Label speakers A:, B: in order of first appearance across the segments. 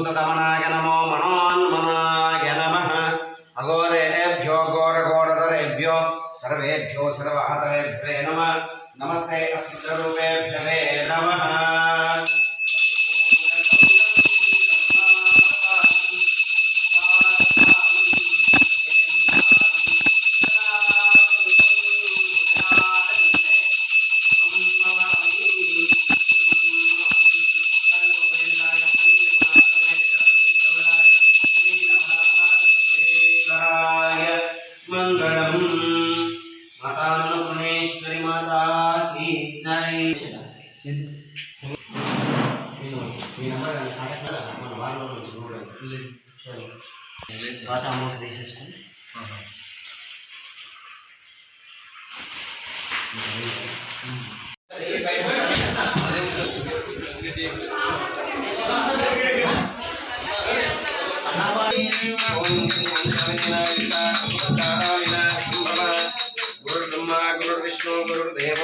A: भूतदमनाय नमो मनोन्मनाय नमः अघोरेभ्यो घोरघोरधरेभ्यो सर्वेभ्यो सर्वातरेभ्यो नमः नमस्ते अस्मद्रूपेभ्ये नमः। मातान्नपूर्णेश्वरी माता की जय। बात अमौंट తీసేసుకొని गुरु ब्रह्मा गुरु विष्णु गुरुदेव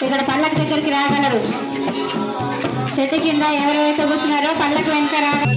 B: ఇక్కడ పల్లకి దగ్గరికి రాగలరు. చెట్టు కింద ఎవరైతే కూర్చున్నారో పల్లకి వెనక రాగలరు.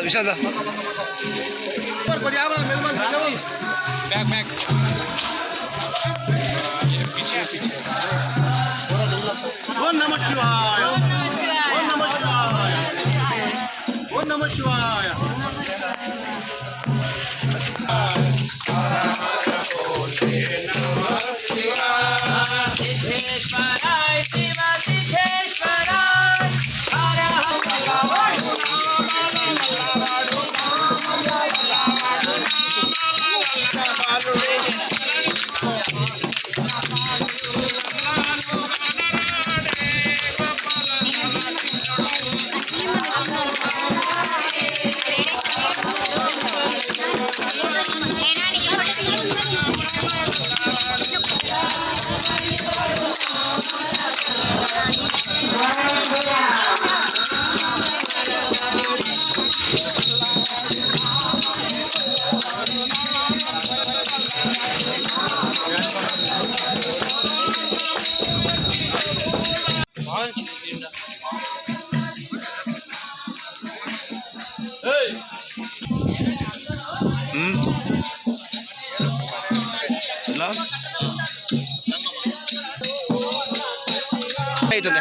A: विशाल बैक बैक ओम नमः शिवाय ओम नमः शिवाय ओम नमः शिवाय। सिद्धेश्वराय शिव सिद्धेश्वराय हर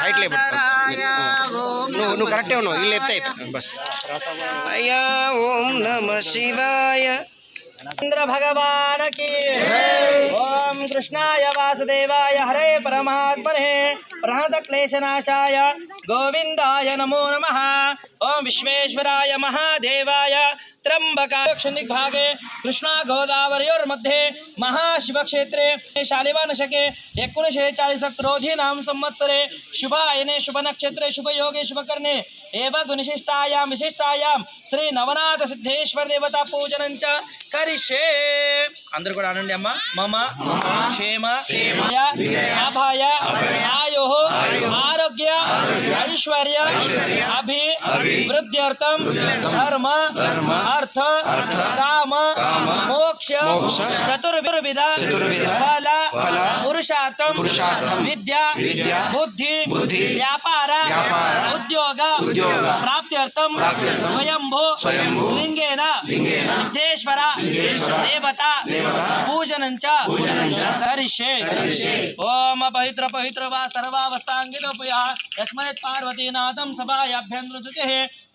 A: हाइट ले నువ్వు కరెక్టే ఉన్నావు ఇల్లు ఎత్తే బస్ అయ్యా ఓం నమః శివాయ इंद्र भगवान की ओम कृष्णाय वासुदेवाय हरे परमात्मने प्रणत क्लेशनाशाय गोविंदाय नमो नमः ओम विश्वेश्वराय महादेवाय त्र्यंबकाक्षणिक भागे कृष्णा गोदावरयोर्मध्ये महाशिवक्षेत्रे शालिवानशके 1940 नाम संवत्सरे शुभायने शुभनक्षत्रे शुभयोगे शुभकर्णे एवं गुणशिष्टायां विशिष्टायां श्री नवनाथ सिद्धेश्वर देवता पूजनं च करिष्ये। अंदरू कूडा अनंడి अम्मा मम क्षेम आभाय आयुः
C: ఆరోగ్య ఐశ్వర్య అభివృద్ధ్యర్థం ధర్మ అర్థ కామ మోక్ష చతుర్విధ ఫల పురుషార్థం విద్య బుద్ధి వ్యాపార ఉద్యోగ ప్రాప్త్యర్థం స్వయంభూ లింగేన సిద్ధేశ్వర దేవత పూజనం చ కరిష్యే. ఓం పవిత్ర పవిత్ర వా సర్వావస్థాంగితోపయ యస్మత్ పార్వతీనాథం సభాయాభ్యంతరశుచిః.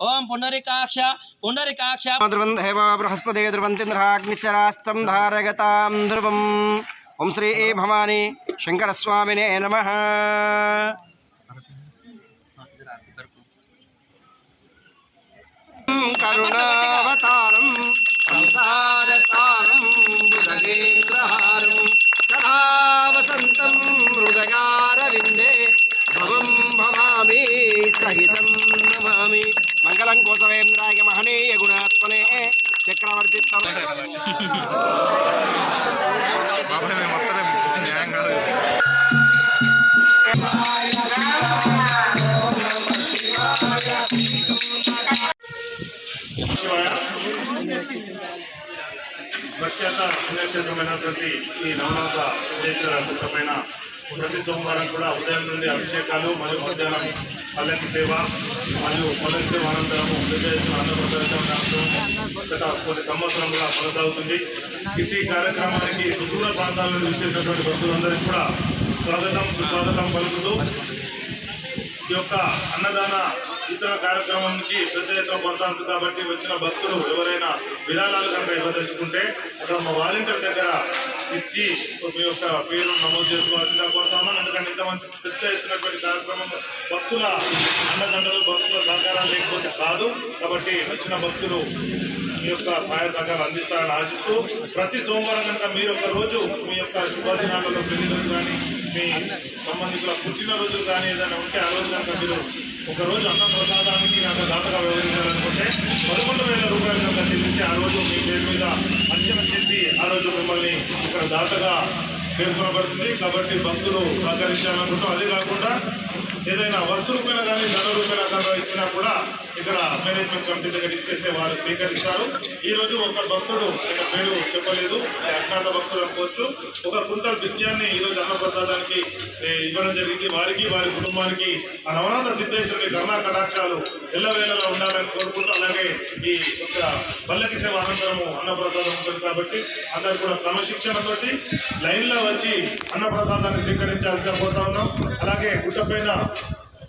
C: ఓం పుండరీకాక్ష పుండరీకాక్ష
A: ధ్రువందేవ బృహస్పతి ధ్రువంతింద్రాగ్నిచరాస్తం ధారగతాం ధ్రువం. ఓం శ్రీ భవానీ శంకరస్వామినే నమః. కరుణావతారం సంసారసారం బుధగేంద్రహారం సదా వసంతం హృదయారవిందే భవం భవామి సహితం నమామి. మంగళం కోసవేంద్రాయ మహనీయ గుణాత్మనే చక్రవర్తి
D: ప్రఖ్యాత పుణ్యక్షేత్రమైనటువంటి ఈ నవనాథ సిద్ధేశ్వర పైన ప్రతి సోమవారం కూడా ఉదయం నుండి అభిషేకాలు మరియు మధ్యాహ్నం పల్లకి సేవ మరియు పల్లకి సేవ అనంతరము పెద్ద ఎత్తున అన్నప్రదర్శన గత కొన్ని సంవత్సరం కూడా కొనసాగుతుంది. ఇట్టి కార్యక్రమానికి సుదూర ప్రాంతాల నుండి వచ్చేటటువంటి భక్తులందరికీ కూడా స్వాగతం సుస్వాగతం పలుకుతూ ఈ యొక్క అన్నదాన ఇతర కార్యక్రమానికి పెద్ద ఎత్తున కొనసాగుతుంది. కాబట్టి వచ్చిన భక్తులు ఎవరైనా విరాళాలు కనుక ఇవ్వదలుచుకుంటే అక్కడ మా వాలంటీర్ దగ్గర ఇచ్చి మీ యొక్క పేరు నమోదు చేసుకోవాల్సిందిగా కోరుతామని. ఎందుకంటే ఇంతమంది పెద్ద ఎత్తునటువంటి కార్యక్రమం భక్తుల అండదండలు భక్తుల సహకారాలు లేకపోతే కాదు. కాబట్టి వచ్చిన భక్తులు మీ యొక్క సహాయ సహకారాలు అందిస్తారని ఆశిస్తూ ప్రతి సోమవారం కనుక మీరు ఒక రోజు మీ యొక్క శుభదినాలలో పెళ్లి రోజు కానీ మీ సంబంధికుల పుట్టినరోజులు కానీ ఏదైనా ఉంటే ఆ రోజు కనుక మీరు ఒకరోజు అన్న ప్రసాదానికి కనుక దాతగా వ్యవహరించాలనుకుంటే 11,000 రూపాయలు కనుక చెల్లించి ఆ రోజు మీ పేరు మీద అంచనా చేసి ఆ రోజు మిమ్మల్ని ఇక్కడ దాతగా పేర్కొనబడుతుంది. కాబట్టి భక్తులు సహకరించాలనుకుంటాం. అదే కాకుండా ఏదైనా వస్తు రూపాయలు కానీ ధన రూపాయల కనుక ఇచ్చినా కూడా ఇక్కడ మేనేజ్మెంట్ కమిటీ దగ్గర ఇచ్చేస్తే వారు స్వీకరిస్తారు. ఈ రోజు ఒక భక్తుడు ఆయన పేరు చెప్పలేదు, అజ్ఞాత భక్తులు అనుకోవచ్చు, ఒక కుంటల్ బియ్యాన్ని ఈరోజు అన్నప్రసాదానికి ఇవ్వడం జరిగింది. వారికి వారి కుటుంబానికి ఆ నవనాథ సిద్ధేశ్వరుని కరుణా కటాక్షాలు ఎల్లవేళలా ఉండాలని కోరుకుంటూ, అలాగే ఈ యొక్క పల్లకి సేవ అనంతరము అన్నప్రసాదం ఉంటుంది కాబట్టి అందరూ కూడా క్రమశిక్షణతోటి లైన్లో వచ్చి అన్నప్రసాదాన్ని స్వీకరించాల్సిగా కోరుతా ఉన్నాం. అలాగే గుట్టపైన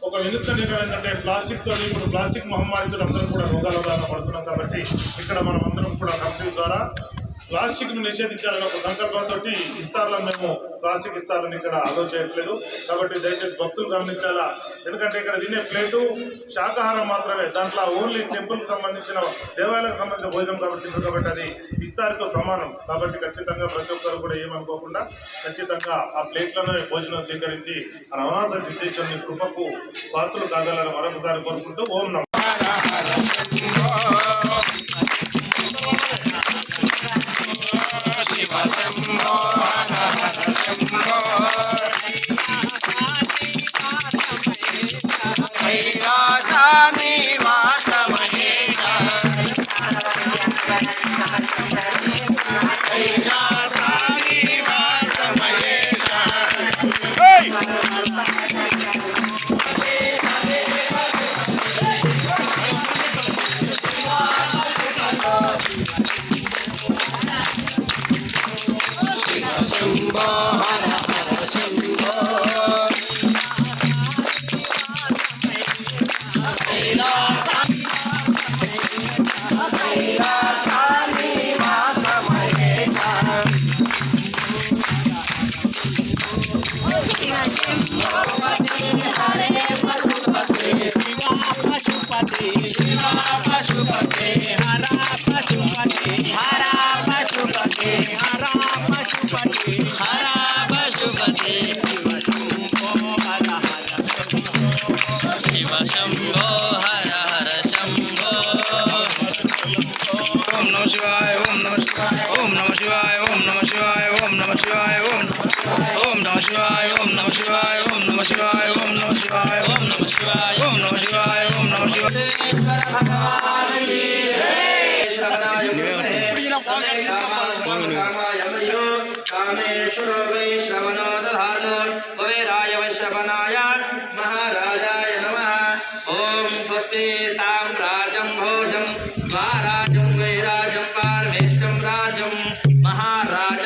D: ఒక వినూత్న నిర్ణయం ఏంటంటే ప్లాస్టిక్ తోటి ఇప్పుడు ప్లాస్టిక్ మహమ్మారితో అందరం కూడా రోగాల బారిన పడుతున్నాం. కాబట్టి ఇక్కడ మనం అందరం కూడా కంపెనీ ద్వారా ప్లాస్టిక్ ను నిషేధించాలని ఒక సంకల్పంతో ఇస్తారులను మేము ప్లాస్టిక్ ఇస్తారని ఇక్కడ అలో చేయట్లేదు. కాబట్టి దయచేసి భక్తులు గమనించాలా. ఎందుకంటే ఇక్కడ తినే ప్లేటు శాకాహారం మాత్రమే, దాంట్లో ఓన్లీ టెంపుల్కి సంబంధించిన దేవాలయాలకు సంబంధించిన భోజనం కాబట్టి అది ఇస్తారితో సమానం. కాబట్టి ఖచ్చితంగా ప్రతి ఒక్కరు కూడా ఏమనుకోకుండా ఖచ్చితంగా ఆ ప్లేట్లను భోజనం స్వీకరించి ఆ నవనాథ సిద్ధేశ్వరుని కృపకు పాత్రలు కాగలని మరొకసారి కోరుకుంటూ ఓం నమః.
A: Om Namah Shivaya, Om Namah Shivaya, Om Namah Shivaya, Om Namah Shivaya, Om
C: कामेश्वरो वैश्रवणो दधातु कुबेराय वैश्रवणाय महाराजाय नमः ॐ स्वस्ति साम्राज्यं भोजं स्वाराज्यं वैराज्यं पारमेष्टं राज्यं महाराज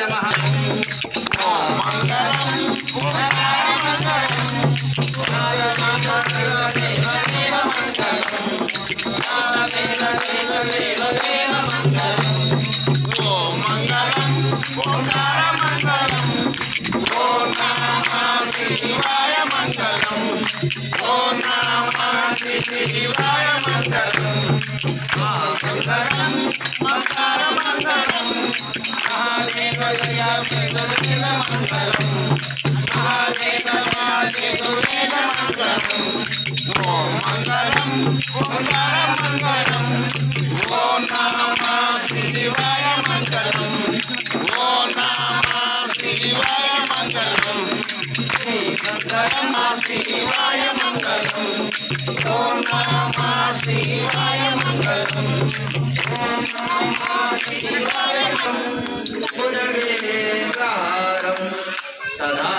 C: सदा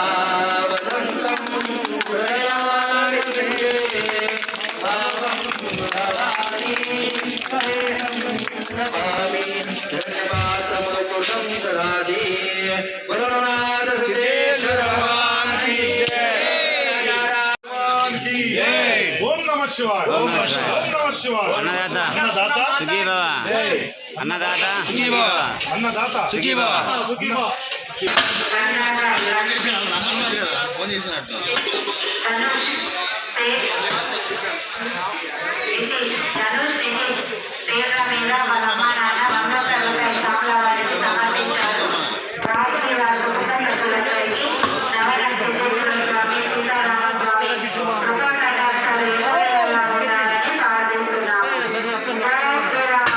C: वसन्तं हृदयानि नमामि धन्यवादमुकुटं ददाति वरुणनाथ सिद्धेश्वर भगवान की जय।
D: ओम नमः शिवाय। ओम नमः शिवाय।
E: अन्नदाता
D: अन्नदाता
E: सुखी बाबा अन्नदाता सुखी बाबा
D: अन्नदाता
E: सुखी बाबा
D: सुखी बाबा।
C: ఫోన్ చేసినట్టు
B: ధనుష్ నితీష్ పేర్ల మీద వాళ్ళ అమ్మా నాన్న 100 రూపాయల సాముల వారికి సమర్పించారు. వారికి వారి కుటుంబ సభ్యులందరికీ నవరత్నేశ్వర స్వామి సీతారామ స్వామి కృపా కటాక్షాలు ఎల్లవేళలా ఉండాలని ప్రార్థిస్తున్నాము. జై శ్రీరామ.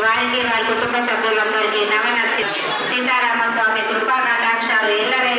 B: వారికి వారి కుటుంబ సభ్యులందరికీ నవనత్తి సీతారామ స్వామి కృపా కటాక్షాలు ఎల్లవేళలా